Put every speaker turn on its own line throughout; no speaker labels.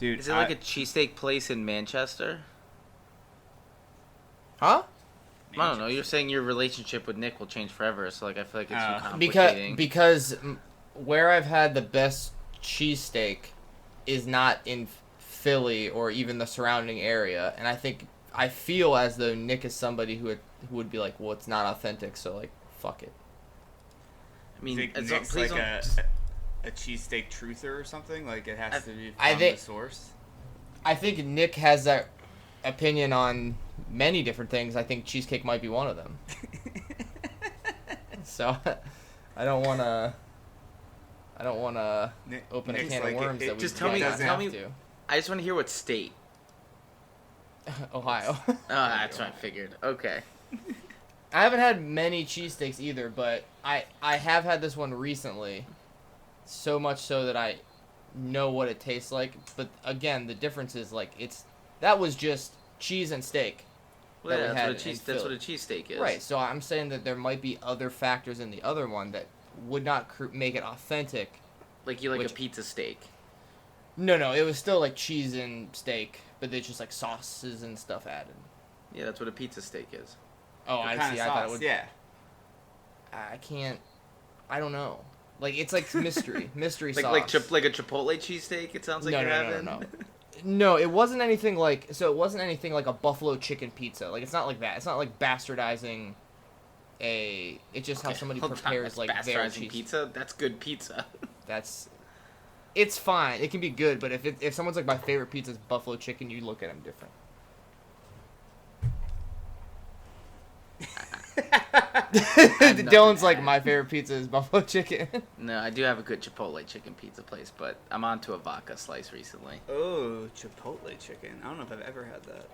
Dude,
Is it like a cheesesteak place in Manchester?
Huh?
I don't know. You're saying your relationship with Nick will change forever, so like I feel like it's too complicating.
Because where I've had the best cheesesteak is not in Philly or even the surrounding area, and I feel as though Nick is somebody who would be like, well, it's not authentic, so like, fuck it.
I mean, Nick's like a cheesesteak truther or something. Like it has to be from the source.
I think Nick has that opinion on many different things. I think cheesecake might be one of them. So I don't want to open a can of worms that we
just tell me.
To.
I just want to hear what state.
Ohio.
Oh, that's what I figured. Okay.
I haven't had many cheesesteaks either, but I have had this one recently. So much so that I know what it tastes like. But again, the difference is like that was just cheese and steak.
Well, yeah, that's what a cheesesteak is.
Right. So I'm saying that there might be other factors in the other one that would not make it authentic.
Like a pizza steak.
No, it was still like cheese and steak, but there's just like sauces and stuff added.
Yeah, that's what a pizza steak is.
Oh, I see. I thought it would.
Yeah.
I don't know. Like it's like mystery sauce.
Like a Chipotle cheesesteak. It sounds like you're having.
No, it wasn't anything like. So it wasn't anything like a buffalo chicken pizza. Like it's not like that. It's not like bastardizing. It's just how somebody prepares like their cheese.
Pizza. That's good pizza.
It's fine. It can be good, but if someone's like my favorite pizza is buffalo chicken, you look at them different. Dylan's like, my favorite pizza is buffalo chicken.
No, I do have a good Chipotle chicken pizza place, but I'm on to a vodka slice recently.
Oh, Chipotle chicken. I don't know if I've ever had that.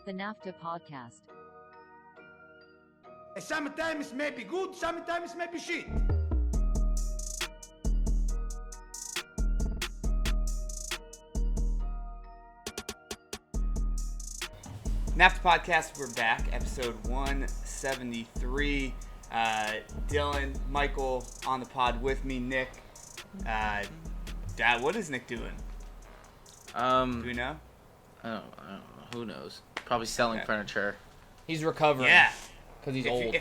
The NAFTA Podcast.
Sometimes may be good, sometimes may be shit.
NAFTA Podcast, we're back, episode 173. Dylan, Michael on the pod with me, Nick. Dad, what is Nick doing? Do we know?
I don't know. Who knows? Probably selling furniture.
He's recovering.
Yeah.
Because he's old.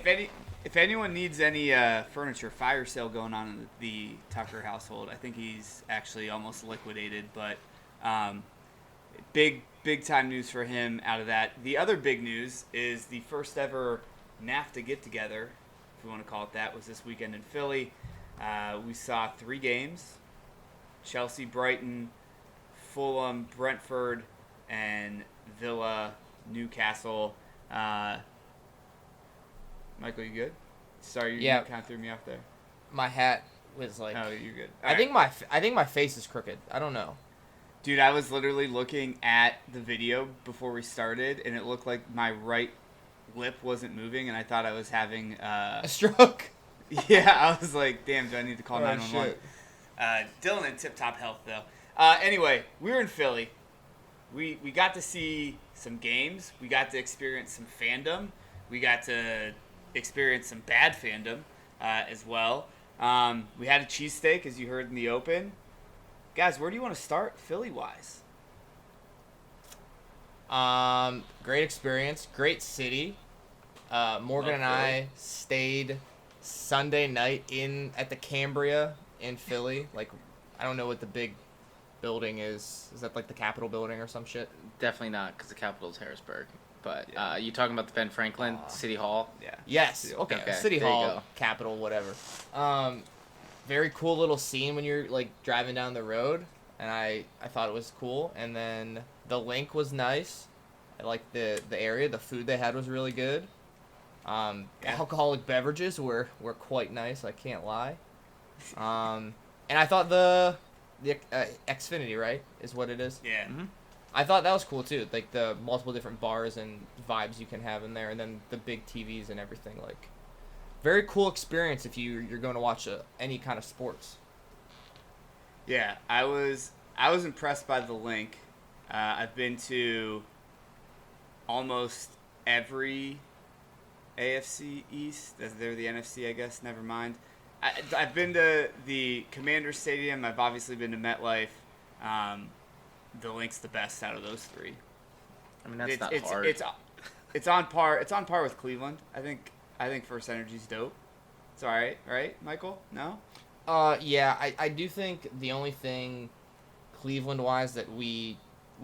If anyone needs any furniture, fire sale going on in the Tucker household. I think he's actually almost liquidated, but big time news for him out of that. The other big news is the first ever NAFTA get-together, if we want to call it that, was this weekend in Philly. We saw 3 games: Chelsea, Brighton, Fulham, Brentford, and Villa, Newcastle. Michael, you good? Sorry, you kind of threw me off there.
My hat was like.
Oh, you're good.
I think my face is crooked. I don't know.
Dude, I was literally looking at the video before we started, and it looked like my right lip wasn't moving, and I thought I was having
a stroke.
Yeah, I was like, damn, do I need to call 911? Dylan in tip-top health, though. Anyway, we were in Philly. We got to see some games. We got to experience some fandom. We got to experience some bad fandom as well. We had a cheesesteak, as you heard in the open. Guys, where do you want to start Philly-wise?
Great experience. Great city. Morgan and I stayed Sunday night at the Cambria in Philly. Like, I don't know what the big building is. Is that like the Capitol building or some shit?
Definitely not, because the Capitol's Harrisburg. But you talking about the Ben Franklin City Hall?
Yeah.
Yes. Okay. City Hall, Capitol, whatever. Very cool little scene when you're like driving down the road, and I thought it was cool. And then the link was nice. I liked the area. The food they had was really good. Alcoholic beverages were quite nice. I can't lie. And I thought the Xfinity, right, is what it is.
Yeah.
Mm-hmm.
I thought that was cool too, like the multiple different bars and vibes you can have in there, and then the big TVs and everything. Like, very cool experience if you're going to watch any kind of sports.
Yeah, I was impressed by the link. I've been to almost every AFC East. They're the NFC, I guess. Never mind. I've been to the Commander Stadium. I've obviously been to MetLife. The link's the best out of those three.
I mean, that's not hard.
It's on par. It's on par with Cleveland. I think First Energy's dope. It's all right, right, Michael? No.
Yeah, I do think the only thing Cleveland-wise that we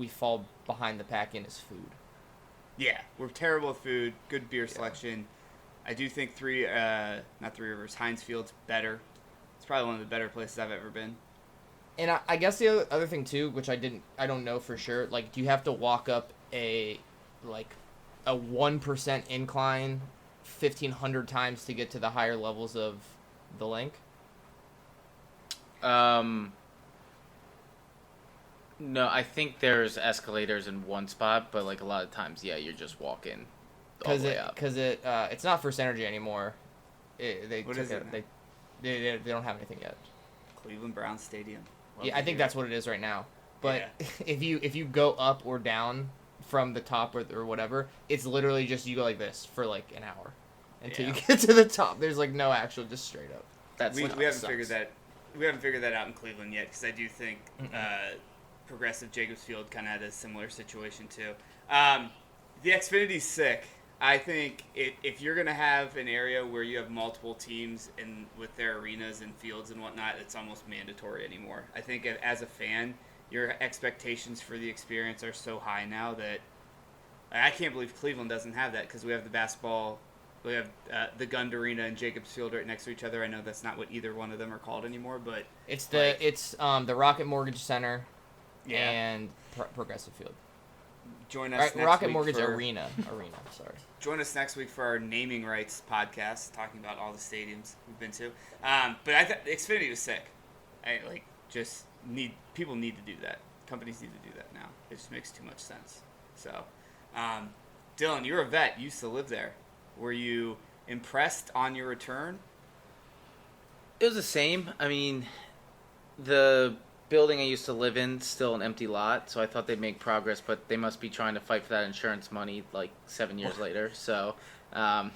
fall behind the pack in is food.
Yeah, we're terrible with food. Good beer selection. I do think not Three Rivers, Heinz Field's better. It's probably one of the better places I've ever been.
And I guess the other thing too, which I don't know for sure, like, do you have to walk up a 1% incline 1,500 times to get to the higher levels of the link?
No, I think there's escalators in one spot, but like a lot of times, yeah, you're just walking all the way up.
Because it's not First Energy anymore. They don't have anything yet.
Cleveland Browns Stadium.
Yeah, I think that's what it is right now. But if you go up or down from the top or whatever, it's literally just you go like this for like an hour until you get to the top. There's like no actual, just straight up.
We haven't figured that out in Cleveland yet, because I do think Progressive Jacobs Field kind of had a similar situation too. The Xfinity's sick. I think if you're gonna have an area where you have multiple teams and with their arenas and fields and whatnot, it's almost mandatory anymore. I think as a fan, your expectations for the experience are so high now that I can't believe Cleveland doesn't have that, because we have the basketball. We have the Gund Arena and Jacobs Field right next to each other. I know that's not what either one of them are called anymore, but
it's the Rocket Mortgage Center and Progressive Field.
Join us next
Rocket
week
Mortgage Arena. Sorry.
Join us next week for our naming rights podcast, talking about all the stadiums we've been to. But I thought Xfinity was sick. People need to do that. Companies need to do that now. It just makes too much sense. So, Dylan, you're a vet. You used to live there. Were you impressed on your return?
It was the same. I mean, the building I used to live in, still an empty lot, so I thought they'd make progress, but they must be trying to fight for that insurance money like 7 years later. So
that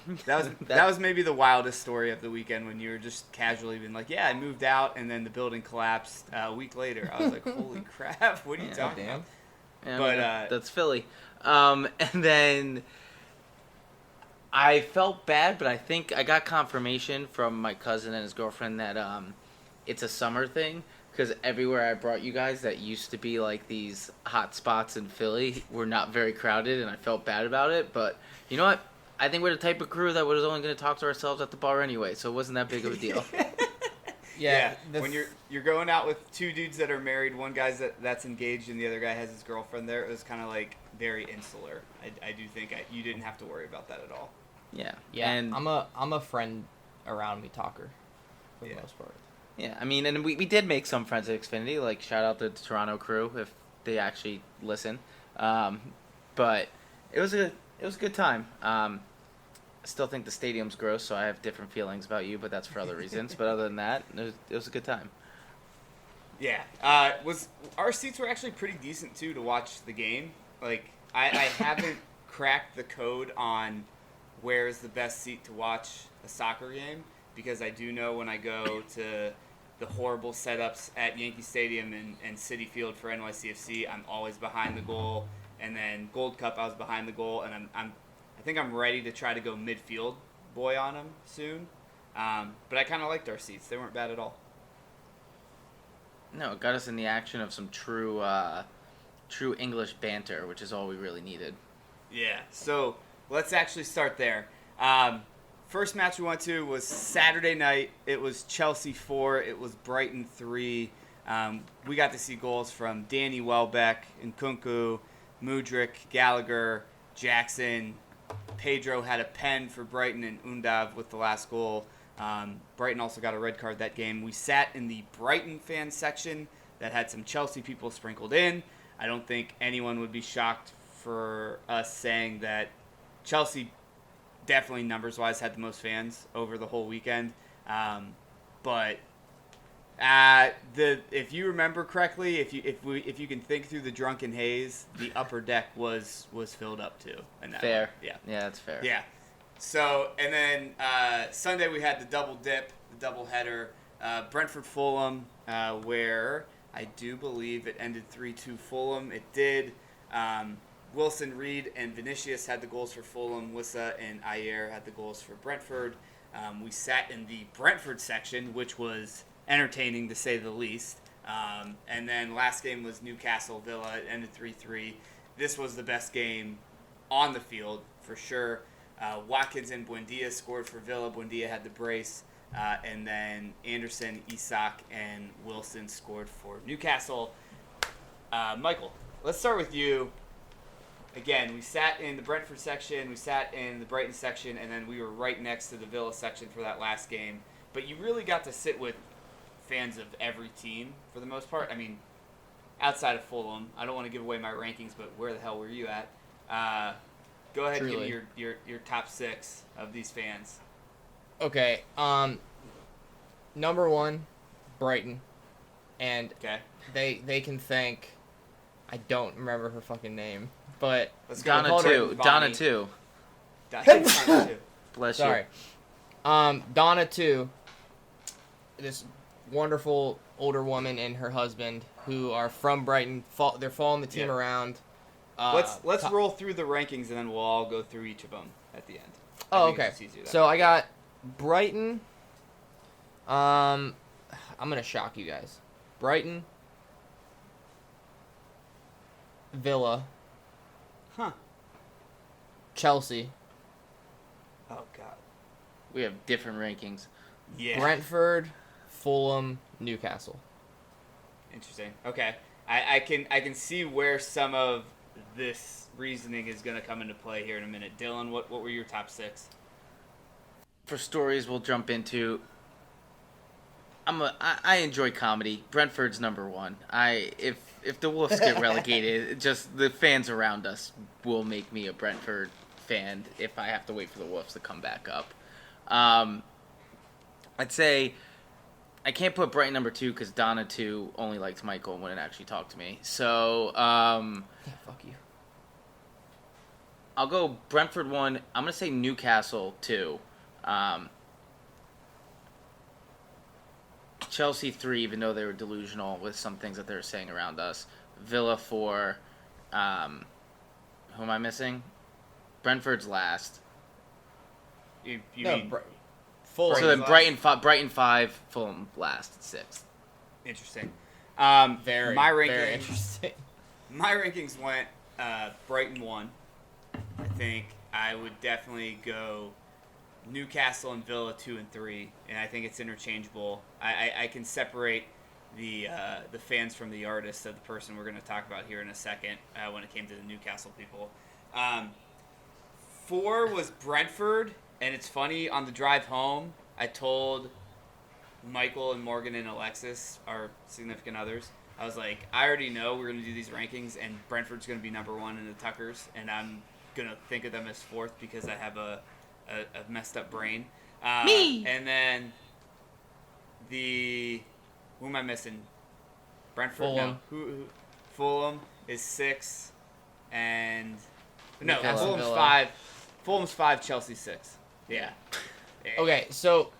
was maybe the wildest story of the weekend, when you were just casually being like, yeah, I moved out, and then the building collapsed a week later. I was like, holy crap, what are you talking about?
Yeah,
but
that's Philly. And then I felt bad, but I think I got confirmation from my cousin and his girlfriend that it's a summer thing, because everywhere I brought you guys that used to be like these hot spots in Philly were not very crowded, and I felt bad about it. But you know what? I think we're the type of crew that was only going to talk to ourselves at the bar anyway, so it wasn't that big of a deal.
When you're going out with two dudes that are married, one guy's that's engaged and the other guy has his girlfriend there, it was kind of like very insular. I do think you didn't have to worry about that at all.
Yeah.
And I'm a friend around me talker for the most part.
Yeah, I mean, and we did make some friends at Xfinity. Like, shout out to the Toronto crew if they actually listen. But it was a good time. I still think the stadium's gross, so I have different feelings about you, but that's for other reasons. But other than that, it was a good time.
Yeah, our seats were actually pretty decent too to watch the game. Like, I haven't cracked the code on where's the best seat to watch a soccer game, because I do know when I go to the horrible setups at Yankee Stadium and Citi Field for NYCFC, I'm always behind the goal. And then Gold Cup, I was behind the goal, and I think I'm ready to try to go midfield boy on them soon. But I kind of liked our seats; they weren't bad at all.
No, it got us in the action of some true English banter, which is all we really needed.
Yeah. So let's actually start there. First match we went to was Saturday night. It was Chelsea 4. It was Brighton 3. We got to see goals from Danny Welbeck, Nkunku, Mudryk, Gallagher, Jackson. Pedro had a pen for Brighton, and Undav with the last goal. Brighton also got a red card that game. We sat in the Brighton fan section that had some Chelsea people sprinkled in. I don't think anyone would be shocked for us saying that Chelsea definitely numbers-wise had the most fans over the whole weekend. But if you remember correctly, if you can think through the drunken haze, the upper deck was filled up too. And that
Fair.
one. Yeah.
Yeah, that's fair.
Yeah. So, and then Sunday we had the double dip, the double header, Brentford Fulham, where I do believe it ended 3-2 Fulham. It did. Wilson, Reed, and Vinicius had the goals for Fulham. Wissa and Ayer had the goals for Brentford. We sat in the Brentford section, which was entertaining to say the least. And then last game was Newcastle Villa. It ended 3-3. This was the best game on the field for sure. Watkins and Buendia scored for Villa. Buendia had the brace. And then Anderson, Isak, and Wilson scored for Newcastle. Michael, let's start with you. Again, we sat in the Brentford section, we sat in the Brighton section, and then we were right next to the Villa section for that last game. But you really got to sit with fans of every team for the most part. I mean, outside of Fulham. I don't want to give away my rankings, but where the hell were you at? Go ahead and give me your top 6 of these fans.
Okay. Number 1, Brighton. And
Okay.
they can thank, I don't remember her fucking name, but
Let's go
Donna
with
too. Donna
Bonnie.
too.
Donna too.
Bless
sorry.
you.
Donna too. This wonderful older woman and her husband who are from Brighton. They're following the team
Yeah.
around.
Let's roll through the rankings and then we'll all go through each of them at the end.
Oh,
I think
okay.
it's just easier that
So
way.
I got Brighton. I'm gonna shock you guys. Brighton, Villa,
Huh.
Chelsea,
Oh God.
We have different rankings.
Yeah.
Brentford, Fulham, Newcastle.
Interesting. Okay. I can see where some of this reasoning is going to come into play here in a minute. Dylan, what were your top 6?
For stories we'll jump into, I enjoy comedy. Brentford's number 1. If the Wolves get relegated, just the fans around us will make me a Brentford fan if I have to wait for the Wolves to come back up. I'd say I can't put Brighton number 2 because Donna 2 only likes Michael and wouldn't actually talk to me. So
Yeah, fuck you.
I'll go Brentford 1. I'm gonna say Newcastle 2. Chelsea 3, even though they were delusional with some things that they were saying around us. Villa 4. Who am I missing? Brentford's last.
You
No,
mean
Fulham.
So then
Brighton's
Brighton 5, Fulham last, 6th.
interesting.
Very,
my
very
rankings.
interesting.
My rankings went Brighton 1. I think I would definitely go Newcastle and Villa 2 and 3, and I think it's interchangeable. I can separate the fans from the artist of the person we're going to talk about here in a second when it came to the Newcastle people. 4 was Brentford, and it's funny, on the drive home, I told Michael and Morgan and Alexis, our significant others, I was like, I already know we're going to do these rankings, and Brentford's going to be number 1 in the Tuckers, and I'm going to think of them as 4th because I have a messed up brain.
Me!
And then who am I missing? Brentford?
Fulham.
No. Who Fulham is 6, and no,
Newcastle,
Fulham's
Villa.
5. Fulham's 5, Chelsea 6. Yeah.
Okay, so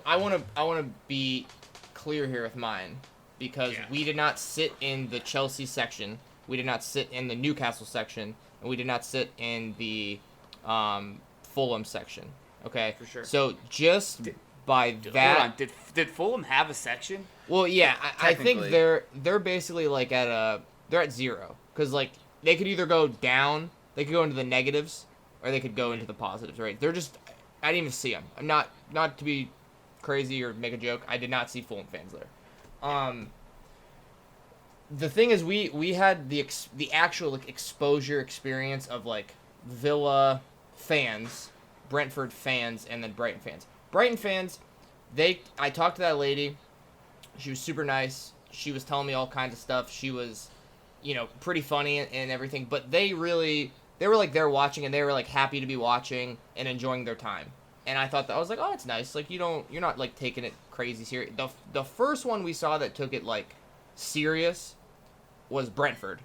I wanna be clear here with mine because
Yeah.
we did not sit in the Chelsea section, we did not sit in the Newcastle section, and we did not sit in the Fulham section. Okay,
For sure.
So just by that,
Hold on. Did Fulham have a section?
well, yeah, I think
Technically.
they're basically like they're at 0 because like they could either go down, they could go into the negatives, or they could go into the positives. Right? They're just I didn't even see them. I'm not to be crazy or make a joke. I did not see Fulham fans there. The thing is, we had the actual like exposure experience of like Villa fans, Brentford fans, and then Brighton fans. Brighton fans, I talked to that lady. She was super nice. She was telling me all kinds of stuff. She was, pretty funny and everything. But they really there watching, and they were like happy to be watching and enjoying their time. And I thought that I was like, oh, it's nice. Like you're not like taking it crazy serious. The first one we saw that took it like serious was Brentford,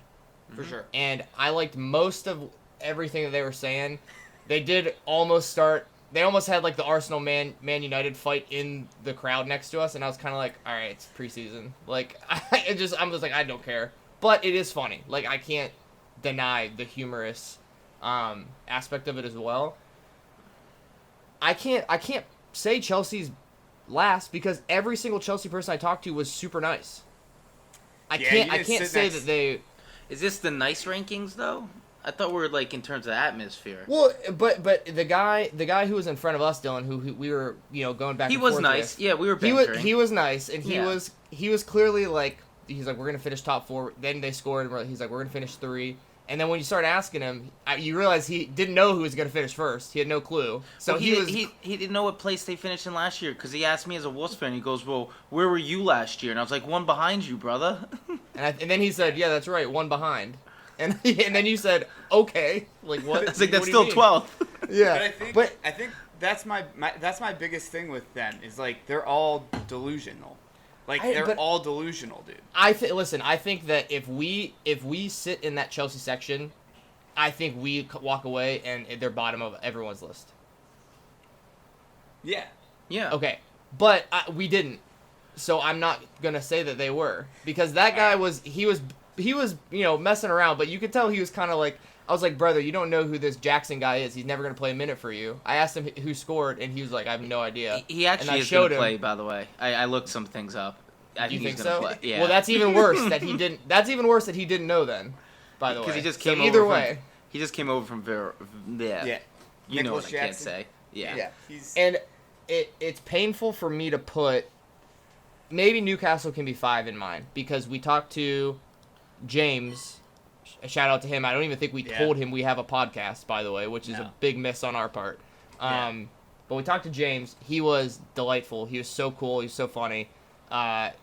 For sure.
and I liked most of everything that they were saying. They did almost start. They almost had like the Arsenal Man United fight in the crowd next to us, and I was kind of like, all right, it's preseason. Like I'm just like, I don't care, but it is funny. Like I can't deny the humorous aspect of it as well. I can't say Chelsea's last because every single Chelsea person I talked to was super nice. I can't say that they.
Is this the nice rankings though? I thought we were like in terms of atmosphere.
Well, but the guy who was in front of us, Dylan, who we were going back.
He
and
was
forth
nice.
with,
Yeah, we were bantering.
he was nice, and
Yeah.
he was clearly like, he's like, we're gonna finish top 4. Then they scored, and he's like, we're gonna finish 3. And then when you start asking him, you realize he didn't know who was gonna finish first. He had no clue. So
well, he didn't know what place they finished in last year because he asked me as a Wolves fan. He goes, "Well, where were you last year?" And I was like, "One behind you, brother."
and then he said, "Yeah, that's right, 1 behind." And then you said, "Okay, like what?"
I was like,
what
"That's
do you
still
mean?"
12th.
Yeah,
But I think that's my biggest thing with them is like they're all delusional. Like they're all delusional, dude.
I think that if we sit in that Chelsea section, I think we walk away and they're bottom of everyone's list.
Yeah.
Yeah.
Okay, but we didn't, so I'm not gonna say that they were because that guy was messing around, but you could tell he was kind of like. I was like, brother, you don't know who this Jackson guy is. He's never going to play a minute for you. I asked him who scored, and he was like, I have no idea.
He actually is going to play, by the way. I looked some things up. I think he's going to play. Yeah.
Well, that's even worse that he didn't. That's even worse that he didn't know then. By the way,
because he just came over.
Either way,
he just came over from
Yeah.
You know what I can't
Jackson.
say. Yeah.
Yeah.
And it's painful for me to put. Maybe Newcastle can be 5 in mine because we talked to James. A shout out to him. I don't even think we told him we have a podcast, by the way, which is a big miss on our part. But we talked to James. He was delightful. He was so cool. He was so funny.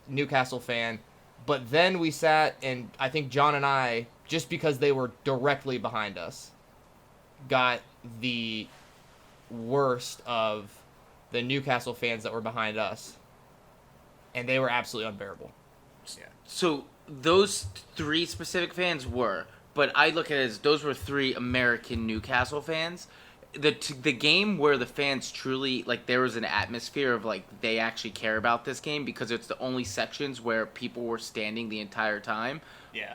Newcastle fan. But then we sat, and I think John and I, just because they were directly behind us, got the worst of the Newcastle fans that were behind us. And they were absolutely unbearable.
Yeah.
So those 3 specific fans were, but I look at it as those were 3 American Newcastle fans. The game where the fans truly, like, there was an atmosphere of, like, they actually care about this game because it's the only sections where people were standing the entire time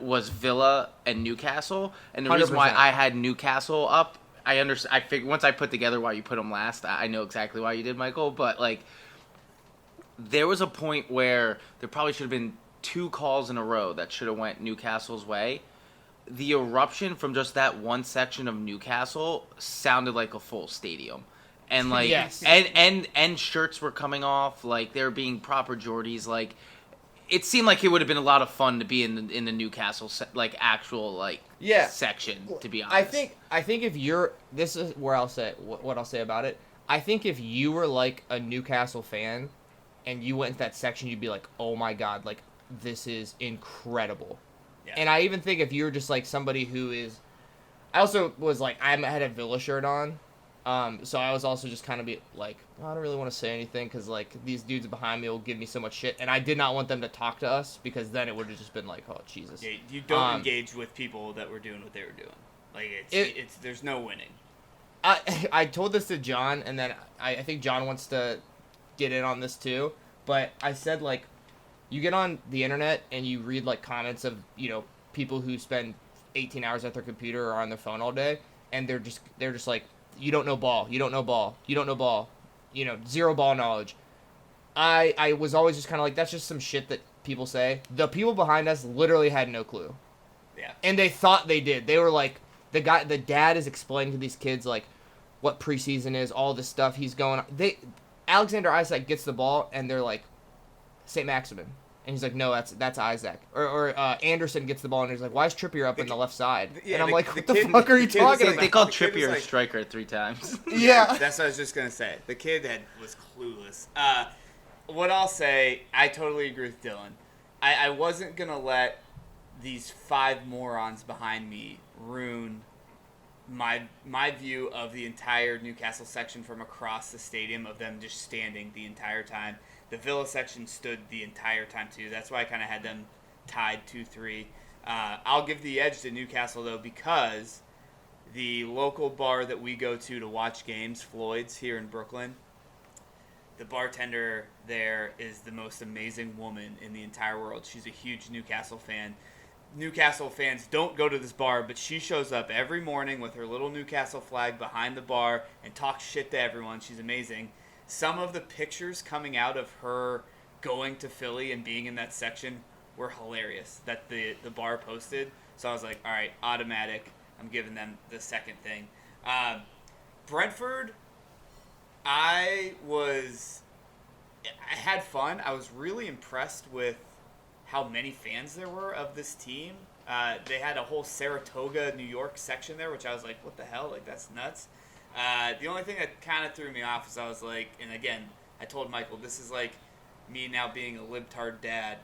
was Villa and Newcastle. And the reason why
100%.
I had Newcastle up, I figured once I put together why you put them last, I know exactly why you did, Michael, but, like, there was a point where there probably should have been 2 calls in a row that should have went Newcastle's way. The eruption from just that one section of Newcastle sounded like a full stadium. And like
Yes.
and shirts were coming off, like they were being proper Geordies. Like it seemed like it would have been a lot of fun to be in the Newcastle actual section, to be honest.
I think if you're, this is where I'll say what I'll say about it. I think if you were like a Newcastle fan and you went into that section, you'd be like, oh my god, like this is incredible. Yeah. And I even think if you're just like somebody who is, I also was like, I had a Villa shirt on, so I was also just kind of be like, oh, I don't really want to say anything because like these dudes behind me will give me so much shit, and I did not want them to talk to us because then it would have just been like, oh Jesus.
Yeah, you don't engage with people that were doing what they were doing. Like it's there's no winning.
I told this to John, and then I think John wants to get in on this too, but I said like, you get on the internet and you read like comments of people who spend 18 hours at their computer or on their phone all day, and they're just like, you don't know ball, you don't know ball, you don't know ball, zero ball knowledge. I was always just kind of like, that's just some shit that people say. The people behind us literally had no clue.
Yeah.
And they thought they did. They were like, the dad is explaining to these kids like what preseason is, all this stuff he's going. Alexander Isak gets the ball and they're like, St. Maximin. And he's like, no, that's Isaac. Or Anderson gets the ball and he's like, why is Trippier up on the left side?
Yeah,
and I'm like, what
the
the
kid-
fuck are you
the kid
talking
was
about?
They called
The kid was
Trippier a
like-
striker 3 times.
Yeah.
That's what I was just gonna say. The kid was clueless. What I'll say, I totally agree with Dylan. I wasn't gonna let these 5 morons behind me ruin my view of the entire Newcastle section from across the stadium, of them just standing the entire time. The Villa section stood the entire time too. That's why I kind of had them tied 2-3. I'll give the edge to Newcastle though, because the local bar that we go to watch games, Floyd's here in Brooklyn, the bartender there is the most amazing woman in the entire world. She's a huge Newcastle fan. Newcastle fans don't go to this bar, but she shows up every morning with her little Newcastle flag behind the bar and talks shit to everyone. She's amazing. Some of the pictures coming out of her going to Philly and being in that section were hilarious that the bar posted. So I was like, all right, automatic. I'm giving them the second thing. Brentford, I had fun. I was really impressed with how many fans there were of this team. They had a whole Saratoga, New York section there, which I was like, what the hell? Like, that's nuts. The only thing that kind of threw me off is I was like, and again, I told Michael, this is like me now being a libtard dad.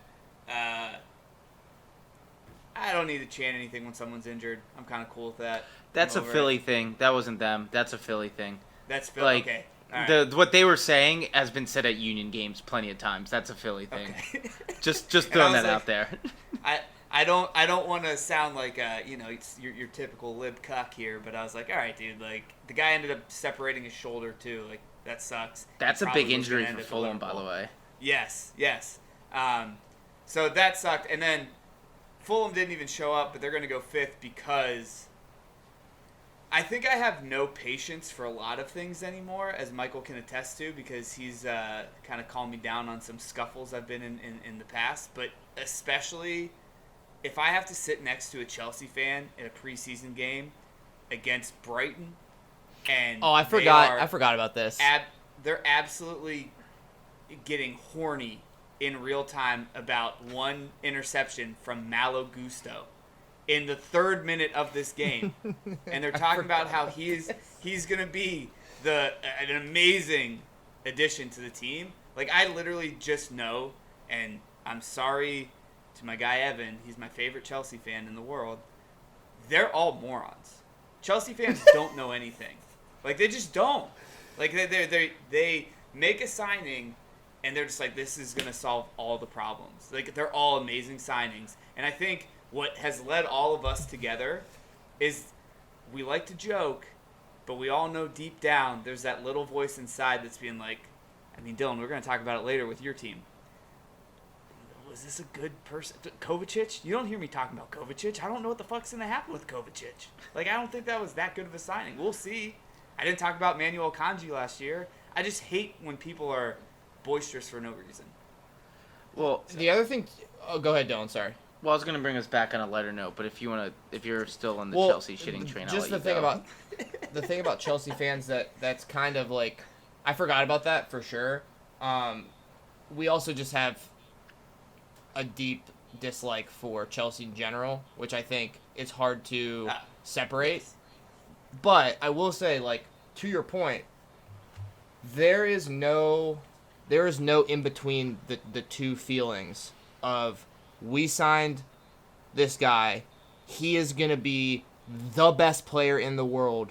I don't need to chant anything when someone's injured. I'm kind of cool with that.
That's a Philly thing. That wasn't them. That's a Philly thing.
That's Philly.
Like,
okay. Right.
What they were saying has been said at Union games plenty of times. That's a Philly thing.
Okay.
Just throwing that
like,
out there.
I don't want to sound like it's your typical lib cuck here, but I was like, all right, dude. Like, the guy ended up separating his shoulder too. Like, that sucks.
That's a big injury for Fulham, by the way.
Yes. So that sucked, and then Fulham didn't even show up, but they're going to go 5th because I think I have no patience for a lot of things anymore, as Michael can attest to, because he's kind of calmed me down on some scuffles I've been in the past. But especially if I have to sit next to a Chelsea fan in a preseason game against Brighton, and
I forgot about this.
They're absolutely getting horny in real time about one interception from Malo Gusto in the 3rd minute of this game. And they're talking about how he's going to be an amazing addition to the team. Like, I literally just know, and I'm sorry to my guy Evan, he's my favorite Chelsea fan in the world, they're all morons. Chelsea fans don't know anything. Like, they just don't. Like, they make a signing, and they're just like, this is going to solve all the problems. Like, they're all amazing signings. And I think what has led all of us together is we like to joke, but we all know deep down there's that little voice inside that's being like, I mean, Dylan, we're going to talk about it later with your team. Was this a good person? Kovacic? You don't hear me talking about Kovacic. I don't know what the fuck's going to happen with Kovacic. Like, I don't think that was that good of a signing. We'll see. I didn't talk about Manuel Kanji last year. I just hate when people are boisterous for no reason.
Well,
the other thing... Oh, go ahead, Dylan. Sorry.
Well, I was going to bring us back on a lighter note, but if you're still on the Chelsea shitting train,
just
I'll let you go.
The thing about Chelsea fans that's kind of like, I forgot about that for sure. We also just have a deep dislike for Chelsea in general, which I think is hard to separate. But I will say, like, to your point, there is no in between the two feelings of, we signed this guy, he is going to be the best player in the world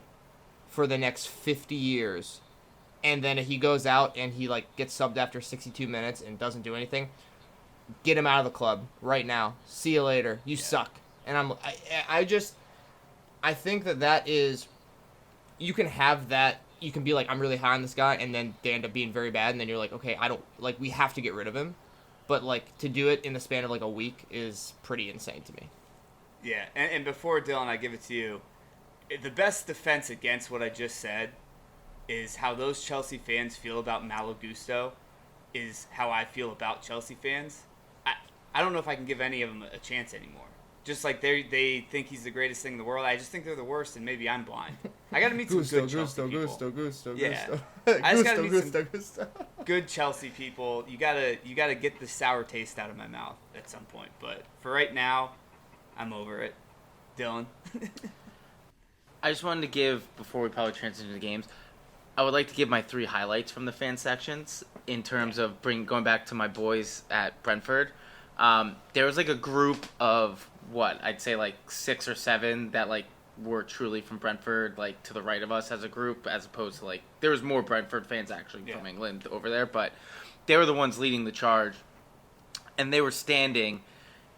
for the next 50 years, and then he goes out and he like gets subbed after 62 minutes and doesn't do anything. Get him out of the club right now. See you later. You suck. And I think that is, you can have that. You can be like, I'm really high on this guy, and then they end up being very bad, and then you're like, okay, we have to get rid of him. But, like, to do it in the span of, like, a week is pretty insane to me.
Yeah, and before, Dylan, I give it to you, the best defense against what I just said is how those Chelsea fans feel about Malo Gusto is how I feel about Chelsea fans. I don't know if I can give any of them a chance anymore. Just like they think he's the greatest thing in the world. I just think they're the worst, and maybe I'm blind. I got to meet some good Chelsea people. Gusto. I just got to meet some good Chelsea people. You gotta get the sour taste out of my mouth at some point. But for right now, I'm over it. Dylan.
I just wanted to give, before we probably transition to the games, I would like to give my 3 highlights from the fan sections in terms of going back to my boys at Brentford. There was like a group of I'd say like 6 or 7 that like were truly from Brentford, like to the right of us as a group, as opposed to like there was more Brentford fans actually from England over there, but they were the ones leading the charge, and they were standing,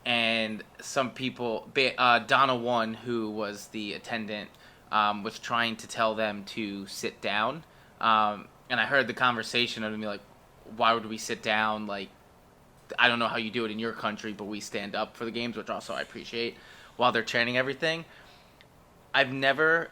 and some people, Donna One, who was the attendant, was trying to tell them to sit down, and I heard the conversation of them be like, why would we sit down? Like, I don't know how you do it in your country, but we stand up for the games, which also I appreciate, while they're chanting everything. I've never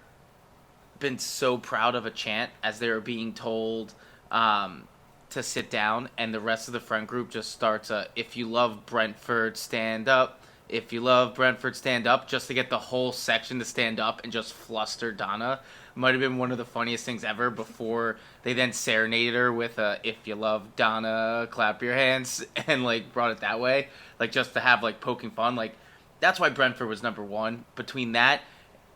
been so proud of a chant as they were being told to sit down, and the rest of the friend group just starts if you love Brentford, stand up. If you love Brentford, stand up, just to get the whole section to stand up and just fluster Donna. Might have been one of the funniest things ever before they then serenaded her with if you love Donna, clap your hands, and like brought it that way. Like just to have like poking fun. Like that's why Brentford was number one. Between that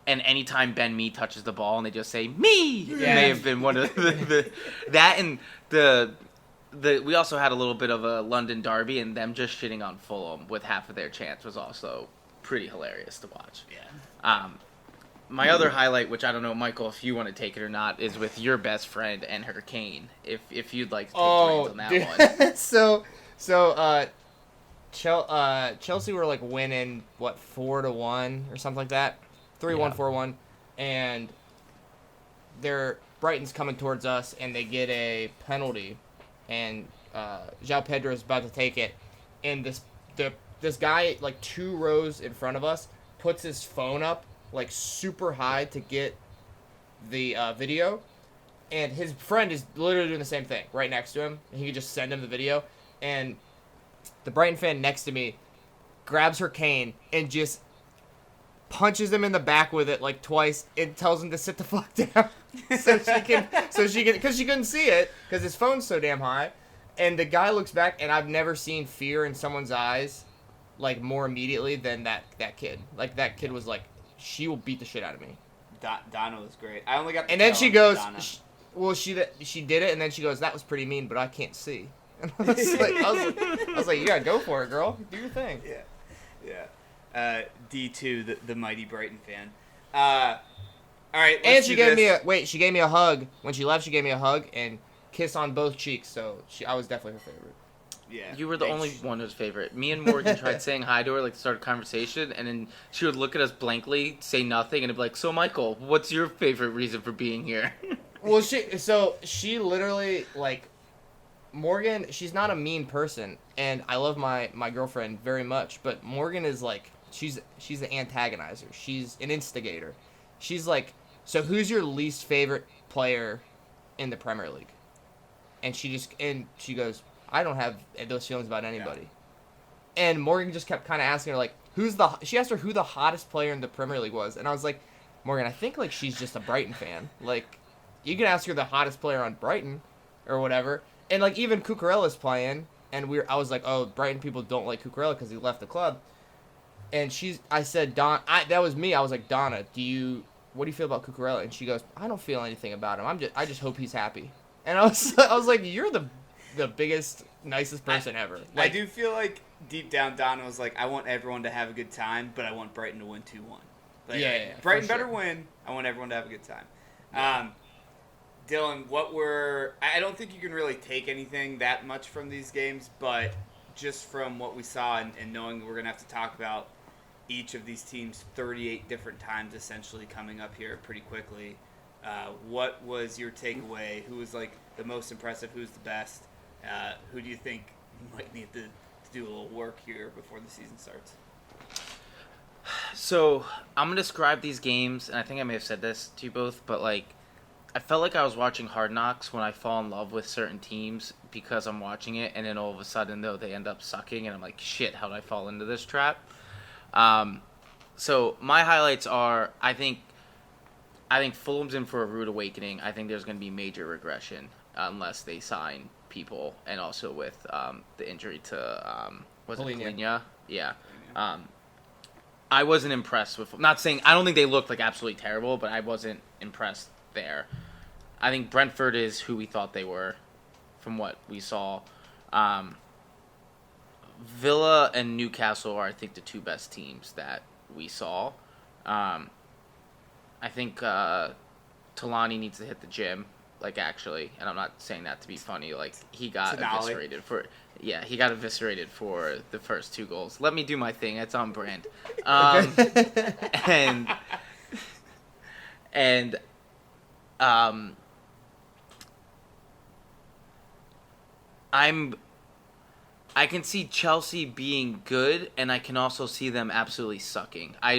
and anytime Ben Mee touches the ball and they just say, me, may have been one of that and the we also had a little bit of a London derby, and them just shitting on Fulham with half of their chants was also pretty hilarious to watch.
Yeah.
My other highlight, which I don't know, Michael, if you want to take it or not, is with your best friend and her cane. If you'd like to take the reins on that one.
so Chelsea were like winning 4-1 or something like that, 3-1, 4-1, and Brighton's coming towards us, and they get a penalty, and João Pedro is about to take it, and this guy like 2 rows in front of us puts his phone up like super high to get the video, and his friend is literally doing the same thing right next to him, and he could just send him the video, and the Brighton fan next to me grabs her cane and just punches him in the back with it like twice and tells him to sit the fuck down so she can because she couldn't see it because his phone's so damn high, and the guy looks back, and I've never seen fear in someone's eyes like more immediately than that kid. Like that kid was like, she will beat the shit out of me.
Donna was great. I only got the
and then
tail
she
on
goes,
Donna.
she did it, and then she goes, that was pretty mean, but I can't see. And I was like, you gotta go for it, girl. Do your thing.
Yeah. D2, the mighty Brighton fan. All right,
and she gave me a hug. When she left, she gave me a hug and kiss on both cheeks, so I was definitely her favorite.
Yeah.
You were the only one who's favorite. Me and Morgan tried saying hi to her, like to start a conversation, and then she would look at us blankly, say nothing, and it'd be like, so Michael, what's your favorite reason for being here?
Well, she literally, like, Morgan, she's not a mean person, and I love my girlfriend very much, but Morgan is like, she's an antagonizer. She's an instigator. She's like, so who's your least favorite player in the Premier League? And she goes, I don't have those feelings about anybody. Yeah. And Morgan just kept kind of asking her, like, she asked her who the hottest player in the Premier League was. And I was like, Morgan, I think, like, she's just a Brighton fan. Like, you can ask her the hottest player on Brighton or whatever. And, like, even Cucurella's playing. And I was like, oh, Brighton people don't like Cucurella because he left the club. And I said, that was me. I was like, Donna, what do you feel about Cucurella? And she goes, I don't feel anything about him. I just hope he's happy. And I was like, you're the biggest, nicest person ever.
I
Like,
do feel like deep down Donna was like, I want everyone to have a good time, but I want Brighton to win 2-1. Like,
yeah,
Brighton better win. I want everyone to have a good time. Yeah. Dylan, I don't think you can really take anything that much from these games, but just from what we saw and knowing we're going to have to talk about each of these teams 38 different times essentially coming up here pretty quickly, what was your takeaway? Who was like the most impressive? Who's the best? Who do you think might need to do a little work here before the season starts?
So I'm going to describe these games, and I think I may have said this to you both, but like I felt like I was watching Hard Knocks when I fall in love with certain teams because I'm watching it, and then all of a sudden, though, they end up sucking, and I'm like, shit, how did I fall into this trap? So my highlights are, I think Fulham's in for a rude awakening. I think there's going to be major regression unless they sign people, and also with the injury to Polina? Yeah. I wasn't impressed with. Not saying I don't think they looked like absolutely terrible, but I wasn't impressed there. I think Brentford is who we thought they were, from what we saw. Villa and Newcastle are, I think, the two best teams that we saw. I think Talani needs to hit the gym, like actually, and I'm not saying that to be funny. Like he got eviscerated for, he got eviscerated for the first 2 goals. Let me do my thing. It's on brand. And and um, I can see Chelsea being good, and I can also see them absolutely sucking. I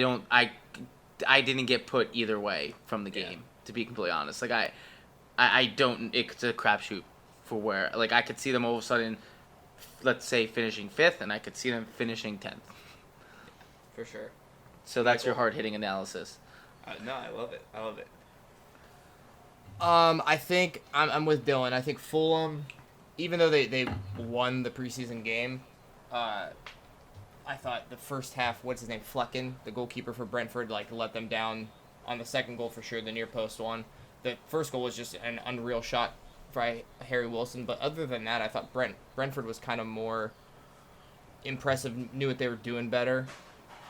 didn't get put either way from the game, to be completely honest. Like I don't. It's a crapshoot for where. Like I could see them all of a sudden, let's say finishing 5th, and I could see them finishing 10th.
For sure.
So that's your hard hitting analysis.
No, I love it. I love it.
I think I'm with Dylan. I think Fulham, even though they won the preseason game, I thought the first half, what's his name, Flecken, the goalkeeper for Brentford, like let them down on the second goal for sure, the near post one. The first goal was just an unreal shot by Harry Wilson, but other than that, I thought Brentford was kind of more impressive, knew what they were doing better.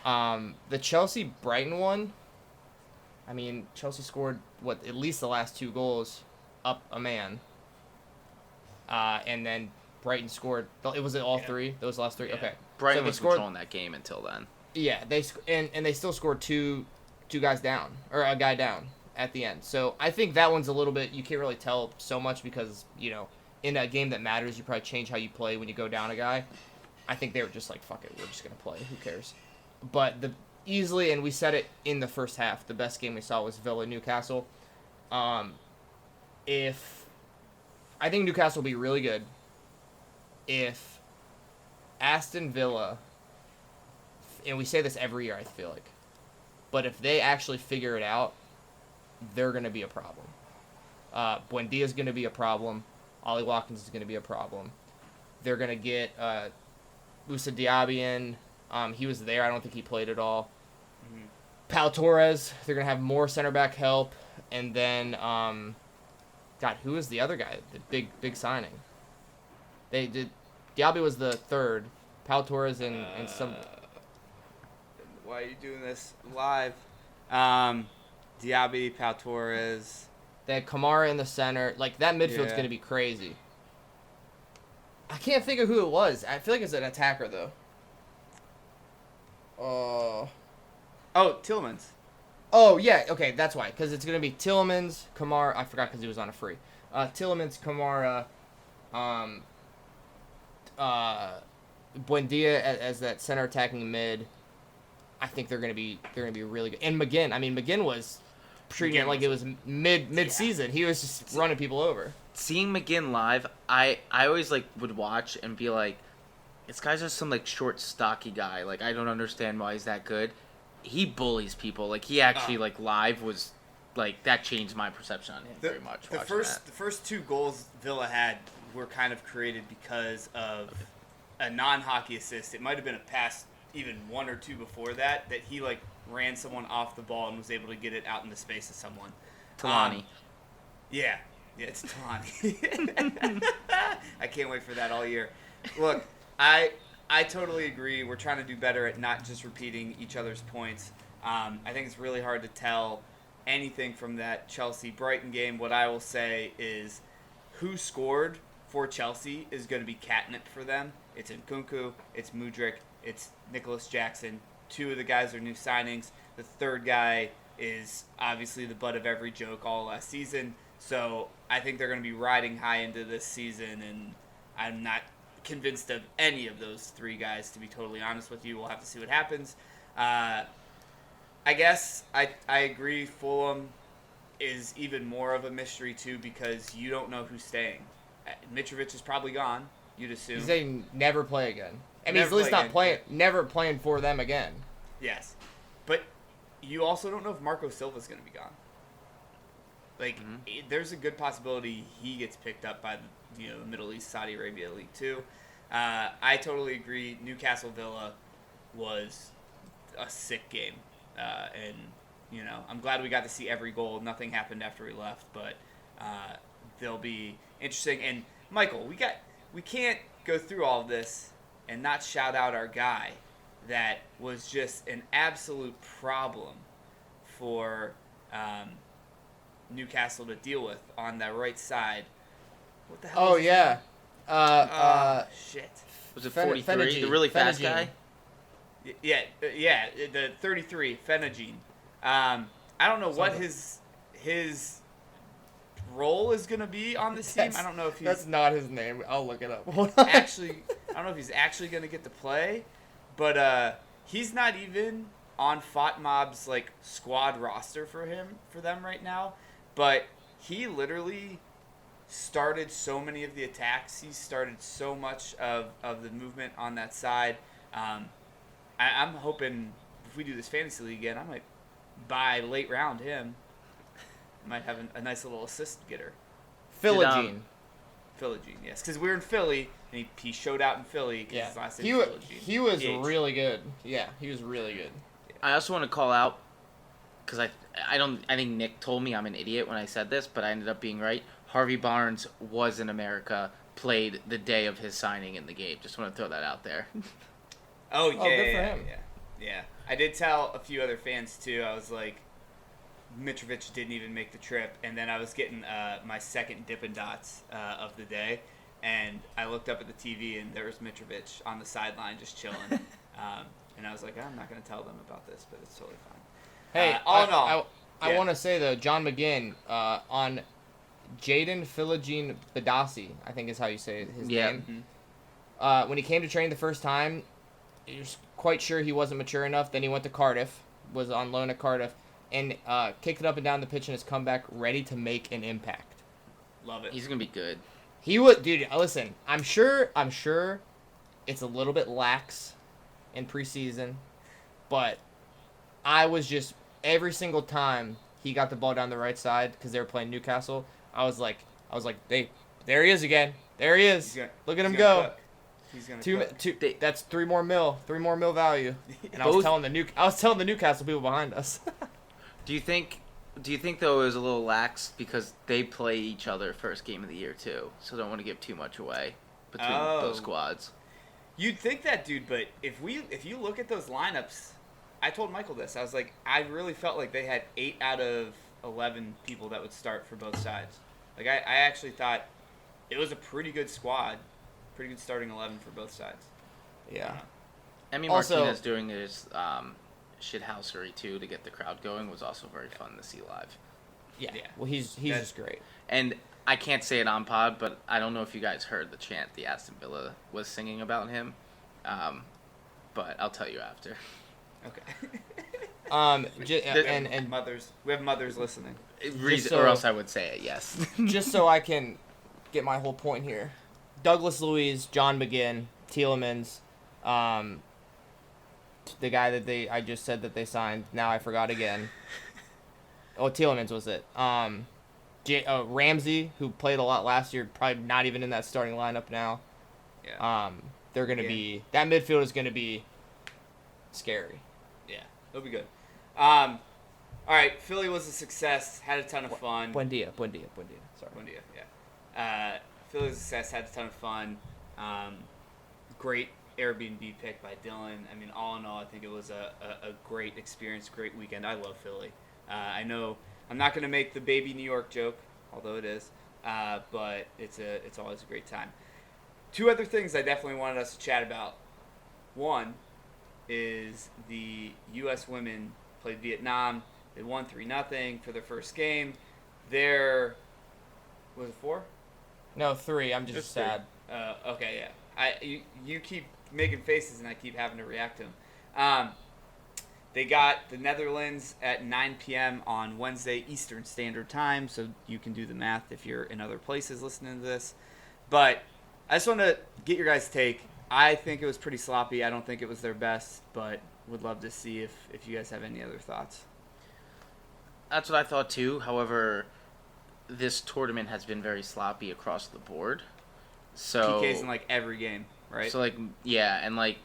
The Chelsea-Brighton one, I mean, Chelsea scored, at least the last 2 goals up a man. And then Brighton scored, it was all 3? Those last 3? Yeah. Okay.
Brighton was controlling that game until then.
Yeah, and they still scored two guys down, or a guy down at the end. So I think that one's a little bit, you can't really tell so much because, in a game that matters, you probably change how you play when you go down a guy. I think they were just like, fuck it, we're just going to play. Who cares? But easily, and we said it in the first half, the best game we saw was Villa-Newcastle. I think Newcastle will be really good if Aston Villa, and we say this every year, I feel like, but if they actually figure it out, they're going to be a problem. Buendia's going to be a problem. Ollie Watkins is going to be a problem. They're going to get Moussa Diaby in. He was there. I don't think he played at all. Mm-hmm. Pau Torres, they're going to have more center back help. And then, who is the other guy? The big signing. They did. Diaby was the 3rd. Pau Torres and some.
Why are you doing this live? Diaby, Pau Torres.
They had Kamara in the center. Like, that midfield's going to be crazy. I can't think of who it was. I feel like it's an attacker, though.
Oh, Tielemans.
Oh, yeah. Okay, that's why. Because it's going to be Tielemans, Kamara. I forgot because he was on a free. Tielemans, Kamara, Buendia as that center attacking mid. I think they're going to be really good. And McGinn. I mean, McGinn was treating it like it was mid-season. He was just running people over.
Seeing McGinn live, I always would watch and be like, this guy's just some short, stocky guy. Like, I don't understand why he's that good. He bullies people. Like, he actually live was that changed my perception on him very much.
The first 2 goals Villa had were kind of created because of a non-hockey assist. It might have been a pass, even 1 or 2 before that he ran someone off the ball and was able to get it out into space to someone.
Talani.
Yeah, it's Talani. I can't wait for that all year. Look, I totally agree. We're trying to do better at not just repeating each other's points. I think it's really hard to tell anything from that Chelsea-Brighton game. What I will say is who scored for Chelsea is going to be catnip for them. It's Nkunku, it's Mudryk, it's Nicholas Jackson. 2 of the guys are new signings. The 3rd guy is obviously the butt of every joke all last season. So I think they're going to be riding high into this season, and I'm not convinced of any of those 3 guys, to be totally honest with you. We'll have to see what happens. I guess I agree Fulham is even more of a mystery, too, because you don't know who's staying. Mitrovic is probably gone, you'd assume.
He's saying never play again. I mean, he's at least not playing, never playing for them again.
Yes. But you also don't know if Marco Silva's going to be gone. There's a good possibility he gets picked up by the Middle East Saudi Arabia League too. I totally agree. Newcastle Villa was a sick game, and I'm glad we got to see every goal. Nothing happened after we left, but they'll be interesting. And Michael, we can't go through all of this and not shout out our guy that was just an absolute problem for Newcastle to deal with on that right side. What the hell?
Oh
was his
yeah.
shit.
Was it
Fen-
43?
Fenagine.
The really fast
Fenagine.
guy?
Yeah, the 33 Fenagine. I don't know what
Something.
his role is gonna be on this team. I don't know if
That's
he's
not his name. I'll look it up. Hold on.
actually. I don't know if he's actually gonna get to play, but he's not even on FOTMob's like squad roster for them right now. But he literally started so many of the attacks. He started so much of the movement on that side. I'm hoping if we do this fantasy league again, I might buy late round him. Might have a nice little assist getter.
Philogene.
Philogene, yes, because we were in Philly and he showed out in Philly. 'Cause
Yeah.
his last name
He
is
was
Philogene.
he was
PH.
really good. Yeah, he was really good.
I also want to call out, because I think Nick told me I'm an idiot when I said this, but I ended up being right. Harvey Barnes was in America, played the day of his signing in the game. Just want to throw that out there.
Oh yeah,
good for
yeah,
him.
yeah. I did tell a few other fans too. I was like, Mitrovic didn't even make the trip, and then I was getting my second Dippin' Dots of the day, and I looked up at the TV and there was Mitrovic on the sideline just chilling, and I was like, I'm not gonna tell them about this, but it's totally fine.
Hey,
all in all,
I
yeah.
want to say though, John McGinn on Jaden Philogene Badassi, I think is how you say his name.
Mhm.
When he came to train the first time, he was quite sure he wasn't mature enough. Then he went to Cardiff, was on loan at Cardiff, and kicked it up and down the pitch in his comeback, ready to make an impact.
Love it.
He's going to be good.
He would, dude. Listen, I'm sure it's a little bit lax in preseason, but I was just every single time he got the ball down the right side because they were playing Newcastle. I was like, there he is again. There he is. Look at him go.
Cook. He's gonna cook.
That's $3 more mil value. And I was telling the Newcastle people behind us.
Do you think though it was a little lax because they play each other first game of the year too, so don't want to give too much away between those squads.
You'd think that, dude, but if you look at those lineups, I told Michael this. I was like, I really felt like they had 8 out of 11 people that would start for both sides. Like I actually thought it was a pretty good squad, pretty good starting 11 for both sides.
Yeah.
Emi
Also-
Martinez doing his shithousery too to get the crowd going was also very fun to see live.
Yeah.
Yeah.
Well, he's just great.
And I can't say it on pod, but I don't know if you guys heard the chant the Aston Villa was singing about him, but I'll tell you after.
Okay.
And
mothers, we have mothers listening.
Or else I would say it. Yes.
just so I can get my whole point here, Douglas Luiz, John McGinn, Tielemans, the guy that I just said that they signed. Now I forgot again. Oh, Tielemans was it? Ramsey, who played a lot last year, probably not even in that starting lineup now.
Yeah.
They're gonna be that midfield is gonna be scary.
Yeah, it'll be good. All right, Philly was a success. Had a ton of fun.
Buen dia. Sorry.
Buendia, yeah. Philly was a success. Had a ton of fun. Great Airbnb pick by Dylan. I mean, all in all, I think it was a great experience, great weekend. I love Philly. I know I'm not going to make the baby New York joke, although it is, but it's always a great time. 2 other things I definitely wanted us to chat about. One is the U.S. women played Vietnam. They won 3-0 for their first game. Was it 4?
No, 3. I'm just
Just 3.
sad.
Okay, yeah. You keep making faces and I keep having to react to them. They got the Netherlands at 9 p.m. on Wednesday Eastern Standard Time, so you can do the math if you're in other places listening to this. But I just want to get your guys' take. I think it was pretty sloppy. I don't think it was their best, but would love to see if you guys have any other thoughts.
That's what I thought too. However, this tournament has been very sloppy across the board. So
PKs in like every game, right?
So like yeah, and like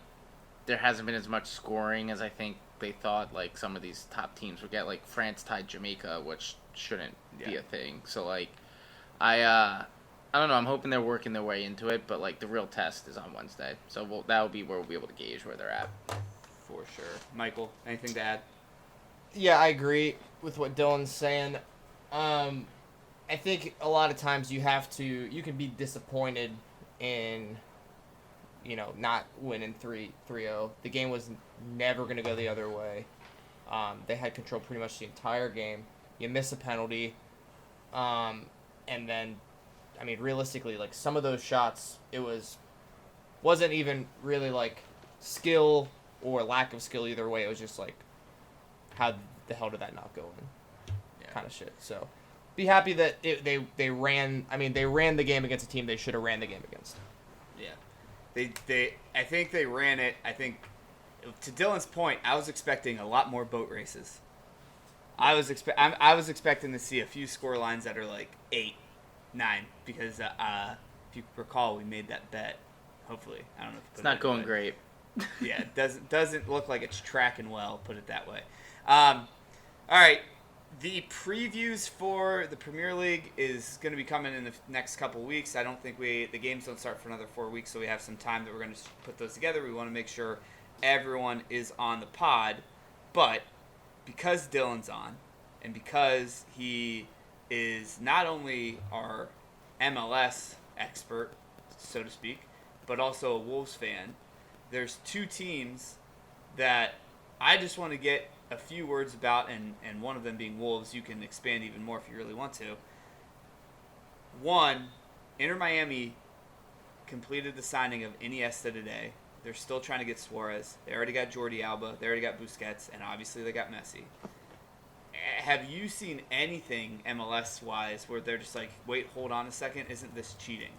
there hasn't been as much scoring as I think they thought like some of these top teams would get. Like France tied Jamaica, which shouldn't be a thing. So like I don't know. I'm hoping they're working their way into it, but like the real test is on Wednesday. So that'll be where we'll be able to gauge where they're at.
For sure. Michael, anything to add?
Yeah, I agree with what Dylan's saying. I think a lot of times you can be disappointed in, not winning 3-0. The game was never going to go the other way. They had control pretty much the entire game. You miss a penalty. And then, I mean, realistically, like, some of those shots, wasn't even really, like, skill or lack of skill either way. It was just, like, how the hell did that not go in?
Yeah.
Kind of shit. So, be happy that they ran the game against a team they should have ran the game against.
Yeah. I think they ran it. I think, to Dylan's point, I was expecting a lot more boat races. I was expecting to see a few score lines that are like 8, 9, because if you recall, we made that bet. Hopefully, I don't know if you put
It's not going great.
Yeah, it doesn't look like it's tracking well. Put it that way. All right, the previews for the Premier League is going to be coming in the next couple weeks. I don't think the games don't start for another 4 weeks, so we have some time that we're going to put those together. We want to make sure everyone is on the pod, but because Dylan's on, and because he is not only our MLS expert, so to speak, but also a Wolves fan, there's 2 teams that I just want to get a few words about, and one of them being Wolves. You can expand even more if you really want to. One, Inter Miami completed the signing of Iniesta today. They're still trying to get Suarez. They already got Jordi Alba. They already got Busquets. And obviously they got Messi. Have you seen anything MLS-wise where they're just like, wait, hold on a second, isn't this cheating?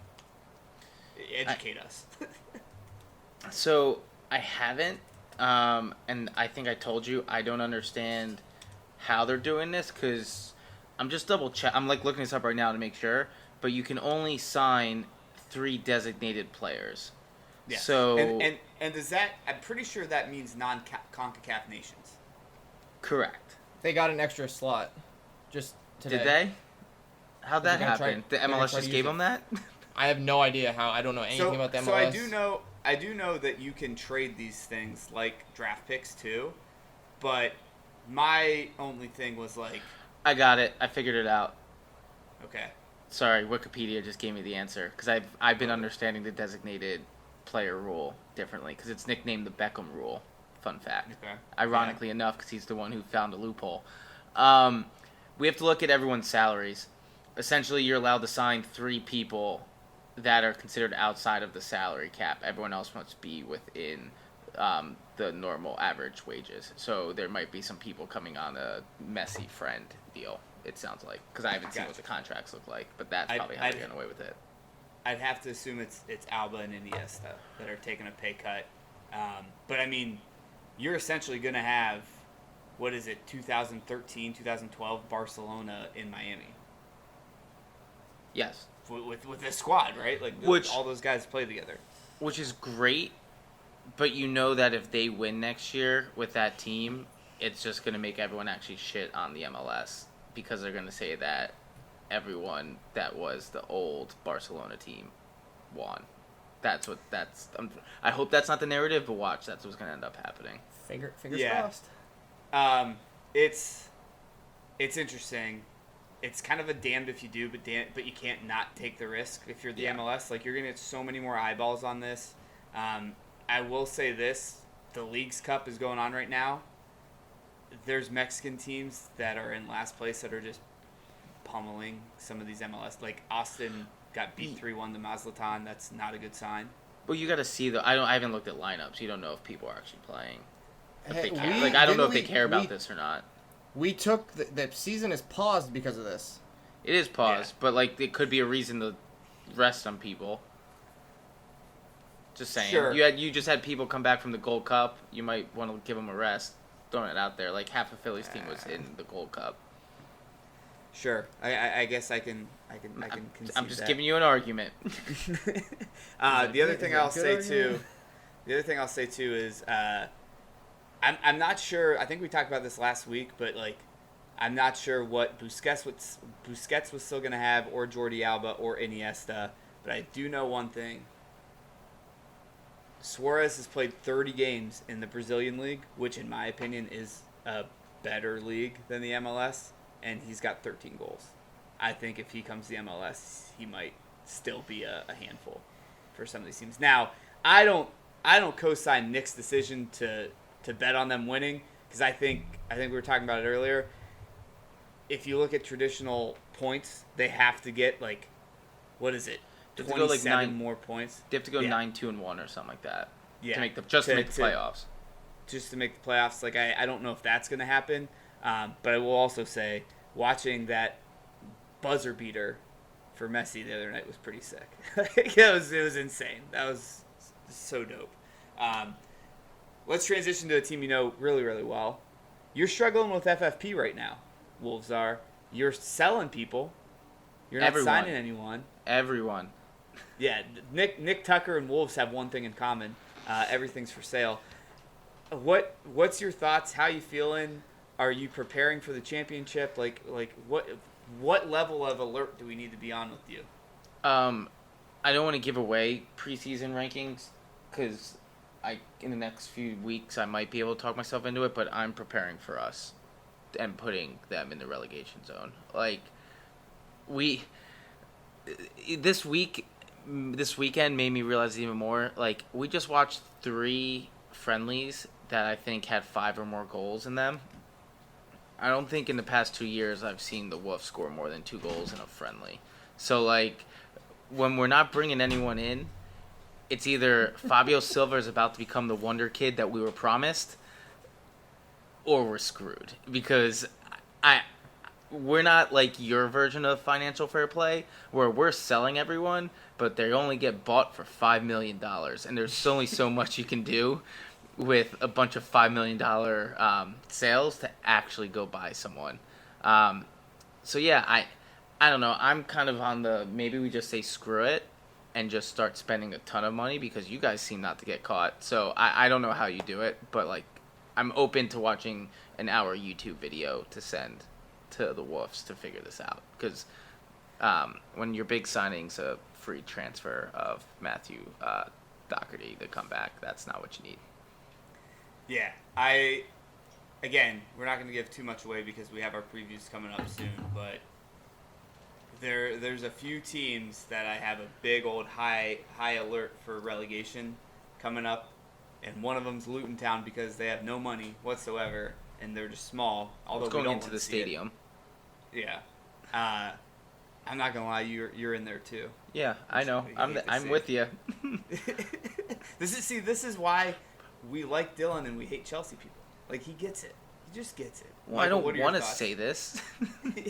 Educate us.
So, I haven't, and I think I told you, I don't understand how they're doing this, because I'm just I'm like looking this up right now to make sure, but you can only sign 3 designated players.
Yeah.
So,
and does that, I'm pretty sure that means non-CONCACAF nations.
correct.
They got an extra slot just today.
Did they? How'd that
They're gonna
happen? The
they're gonna
MLS
try to
just
use
gave
it.
them that?
I have no idea how. I don't know anything about the MLS.
So I do know that you can trade these things like draft picks too, but my only thing was like,
I got it. I figured it out.
okay,
Sorry, Wikipedia just gave me the answer, because I've been understanding the designated player rule differently, because it's nicknamed the Beckham rule. Fun fact.
okay,
Ironically enough, because he's the one who found a loophole. We have to look at everyone's salaries. Essentially, you're allowed to sign 3 people that are considered outside of the salary cap. Everyone else must be within the normal average wages. So there might be some people coming on a Messi friend deal, it sounds like, because I haven't seen what the contracts look like, but that's probably how they're getting away with it.
I'd have to assume it's Alba and Iniesta that are taking a pay cut, but I mean, you're essentially going to have, what is it, 2013, 2012 Barcelona in Miami.
Yes.
With this squad, right? Like, all those guys play together.
Which is great, but you know that if they win next year with that team, it's just going to make everyone actually shit on the MLS, because they're going to say that everyone that was the old Barcelona team won. I hope that's not the narrative, but watch, that's what's going to end up happening.
Fingers
Yeah.
crossed.
It's interesting. It's kind of a damned if you do, but you can't not take the risk if you're the MLS. Like, you're gonna get so many more eyeballs on this. I will say this: the Leagues Cup is going on right now. There's Mexican teams that are in last place that are just pummeling some of these MLS. Like, Austin got beat 3-1 to Mazatlan. That's not a good sign.
Well, you got to see though. I haven't looked at lineups. You don't know if people are actually playing.
Hey,
I don't know if they care about this or not.
We took the season is paused because of this.
It is paused, but like it could be a reason to rest some people. Just saying.
Sure.
You just had people come back from the Gold Cup. You might want to give them a rest. Throwing it out there, like half of Philly's team was in the Gold Cup.
Sure, I guess I can concede
I'm just
that.
giving you an argument.
The other thing I'll say too is I'm not sure. I think we talked about this last week, but like I'm not sure what Busquets was still gonna have, or Jordi Alba, or Iniesta. But I do know one thing: Suarez has played 30 games in the Brazilian league, which in my opinion is a better league than the MLS, and he's got 13 goals. I think if he comes to the MLS, he might still be a handful for some of these teams. Now, I don't co-sign Nick's decision to bet on them winning, because I think we were talking about it earlier. If you look at traditional points, they have to get like, what is it? 27 more points.
They have to go 9-2-1 or something like that.
Yeah.
To make the playoffs.
Just to make the playoffs. Like I don't know if that's going to happen. But I will also say, watching that buzzer beater for Messi the other night was pretty sick. it was insane. That was so dope. Let's transition to a team you know really, really well. You're struggling with FFP right now. Wolves are. You're selling people. You're not signing anyone.
Everyone.
Yeah, Nick Tucker and Wolves have one thing in common. Everything's for sale. What's your thoughts? How you feeling? Are you preparing for the championship? Like what level of alert do we need to be on with you?
I don't want to give away preseason rankings because in the next few weeks I might be able to talk myself into it, but I'm preparing for us and putting them in the relegation zone. Like this weekend made me realize even more. Like we just watched 3 friendlies that I think had 5 or more goals in them. I don't think in the past 2 years I've seen the Wolves score more than 2 goals in a friendly. So, like, when we're not bringing anyone in, it's either Fabio Silva is about to become the wonder kid that we were promised, or we're screwed. Because we're not like your version of financial fair play, where we're selling everyone, but they only get bought for $5 million. And there's only so much you can do with a bunch of $5 million sales to actually go buy someone. So yeah, I don't know. I'm kind of on the maybe we just say screw it and just start spending a ton of money because you guys seem not to get caught. So I don't know how you do it, but like I'm open to watching an hour YouTube video to send to the Wolves to figure this out. Because when your big signing's a free transfer of Matthew Doherty to come back, that's not what you need.
Yeah, again, we're not going to give too much away because we have our previews coming up soon, but there's a few teams that I have a big old high alert for relegation coming up, and one of them's Luton Town because they have no money whatsoever, and they're just small. Although
it's going into the stadium.
Yeah. I'm not going to lie, you're in there too.
Yeah, I know. I'm with you.
This is why we like Dylan and we hate Chelsea people. Like, he gets it. He just gets it.
Well, I don't want to say this.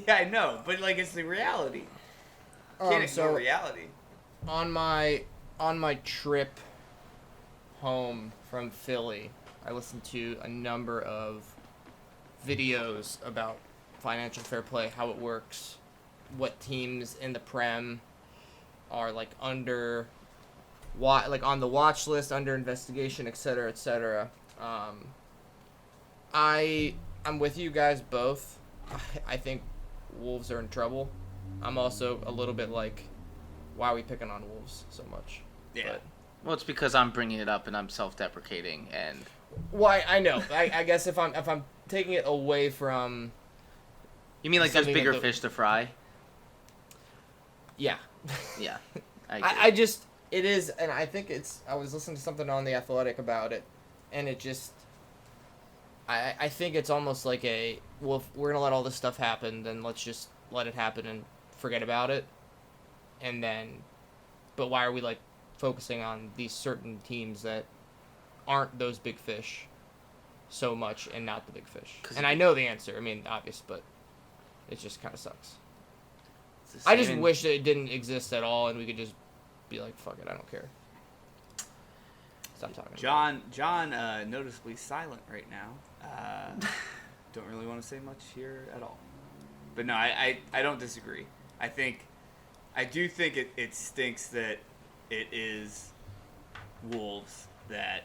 Yeah, I know, but like it's the reality. Can't ignore reality.
On my trip home from Philly, I listened to a number of videos about financial fair play, how it works, what teams in the Prem are like under, like on the watch list, under investigation, etc., etc. I'm with you guys both. I think Wolves are in trouble. I'm also a little bit like, why are we picking on Wolves so much?
Yeah.
But,
well, it's because I'm bringing it up and I'm self-deprecating and.
Why I know. I guess if I'm taking it away from.
You mean like there's bigger fish to fry?
Yeah.
Yeah.
I just it is, and I think it's. I was listening to something on The Athletic about it, and it just. I think it's almost like well, if we're gonna let all this stuff happen, then let's just let it happen and forget about it, and then, but why are we like focusing on these certain teams that aren't those big fish so much and not the big fish? And I know the answer. I mean, obvious, but it just kind of sucks. I just wish that it didn't exist at all, and we could just be like, fuck it, I don't care. Stop talking.
John, noticeably silent right now. Don't really want to say much here at all. But no, I don't disagree. I do think it stinks that it is Wolves that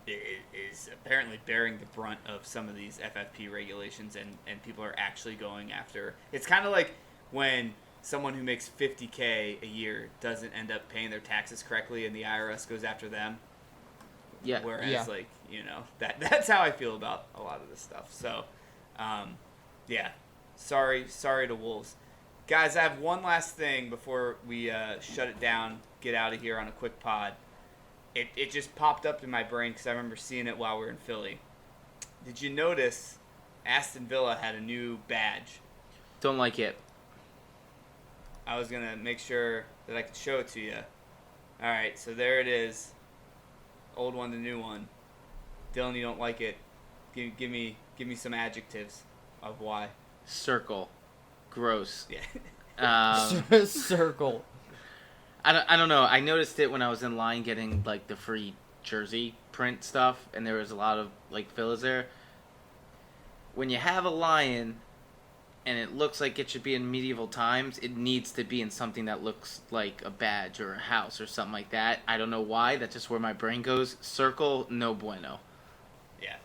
is apparently bearing the brunt of some of these FFP regulations, and people are actually going after. It's kind of like when someone who makes $50K a year doesn't end up paying their taxes correctly and the IRS goes after them.
Yeah.
Whereas,
Yeah.
like, that's how I feel about a lot of this stuff. So, yeah. Sorry to Wolves. Guys, I have one last thing before we shut it down, get out of here on a quick pod. It just popped up in my brain because I remember seeing it while we were in Philly. Did you notice Aston Villa had a new badge?
Don't like it.
I was going to make sure that I could show it to you. All right, so there it is. Old one to new one. Dylan, you don't like it. Give me some adjectives of why.
Circle. Gross.
Yeah.
Circle.
I don't know. I noticed it when I was in line getting like the free jersey print stuff, and there was a lot of like villas there. When you have a lion, and it looks like it should be in medieval times, it needs to be in something that looks like a badge or a house or something like that. I don't know why. That's just where my brain goes. Circle, no bueno.
Yeah.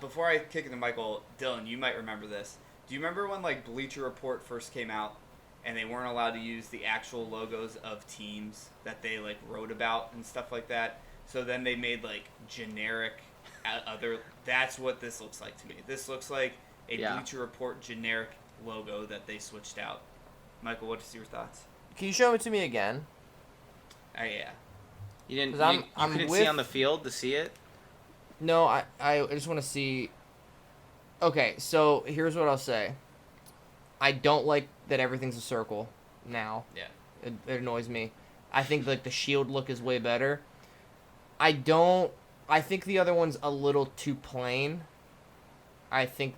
Before I kick it to Michael, Dylan, you might remember this. Do you remember when like Bleacher Report first came out, and they weren't allowed to use the actual logos of teams that they like wrote about and stuff like that? So then they made like generic other. That's what this looks like to me. This looks like a Bleacher Report generic logo that they switched out. Michael, what's your thoughts?
Can you show it to me again?
Yeah.
You didn't.
'Cause
You
I'm
couldn't
with-
see on the field to see it.
No, I just want to see. Okay, so here's what I'll say. I don't like that everything's a circle now.
Yeah.
It annoys me. I think like the shield look is way better. I think the other one's a little too plain. I think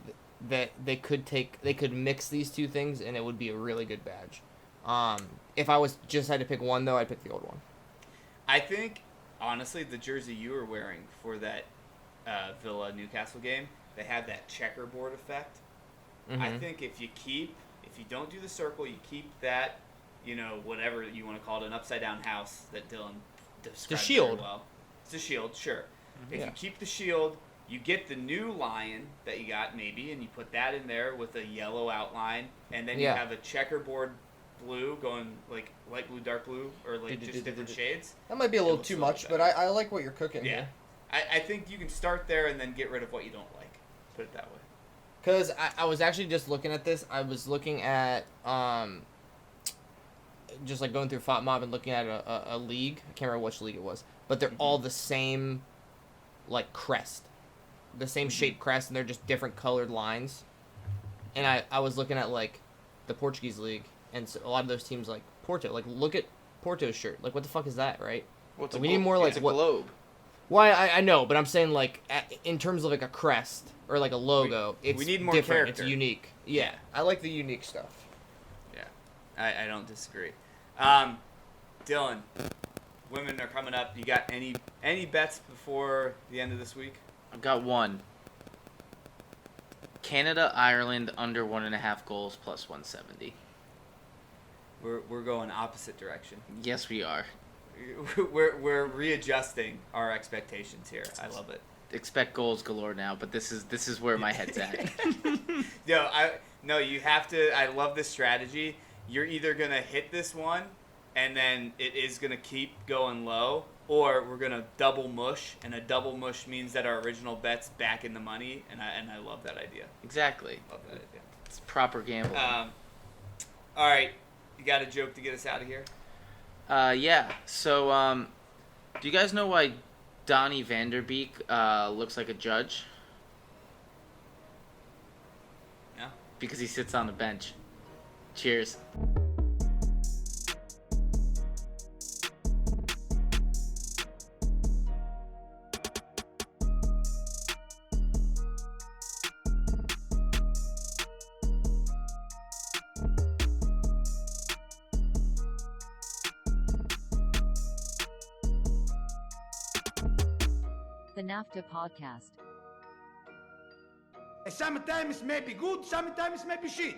that they could mix these two things and it would be a really good badge. If I was just had to pick one though, I'd pick the old one.
I think honestly the jersey you were wearing for that Villa Newcastle game, they had that checkerboard effect.
Mm-hmm.
I think if you don't do the circle, you keep that, whatever you want to call it, an upside down house that Dylan described
shield.
very well. It's a shield, sure. If
Yeah.
you keep the shield, you get the new lion that you got maybe, and you put that in there with a yellow outline, and then you have a checkerboard blue going like light blue, dark blue, or like just different shades.
That might be a little
looks
too
a little
much,
better.
but I like what you're cooking
Yeah.
here.
I think you can start there and then get rid of what you don't like. Put it that way.
Because I was actually just looking at this. I was looking at, just like going through FotMob and looking at a league. I can't remember which league it was. But they're all the same, like, crest. The same shaped crest, and they're just different colored lines. And I was looking at, like, the Portuguese league, and so a lot of those teams, like, Porto. Like, look at Porto's shirt. Like, what the fuck is that, right?
Well, it's
We need more, like,
it's a
what-
globe.
Well, I know, but I'm saying, like, in terms of, like, a crest or, like, a logo, it's
we need more
different.
character.
It's unique. Yeah.
I like the unique stuff.
Yeah, I don't disagree. Dylan, women are coming up. You got any bets before the end of this week?
I've got one. Canada, Ireland under 1.5 goals plus 170.
We're going opposite direction.
Yes, we are.
We're readjusting our expectations here. I love it.
Expect goals galore now, but this is where my head's at.
No, you have to. I love this strategy. You're either gonna hit this one, and then it is gonna keep going low, or we're gonna double mush, and a double mush means that our original bet's back in the money, and I love that idea.
Exactly.
Love that idea.
It's proper gambling.
All right, you got a joke to get us out of here?
Yeah. So, do you guys know why Donnie Vanderbeek looks like a judge?
No.
Because he sits on the bench. Cheers.
The NAFTA podcast.
Sometimes maybe good, sometimes maybe shit.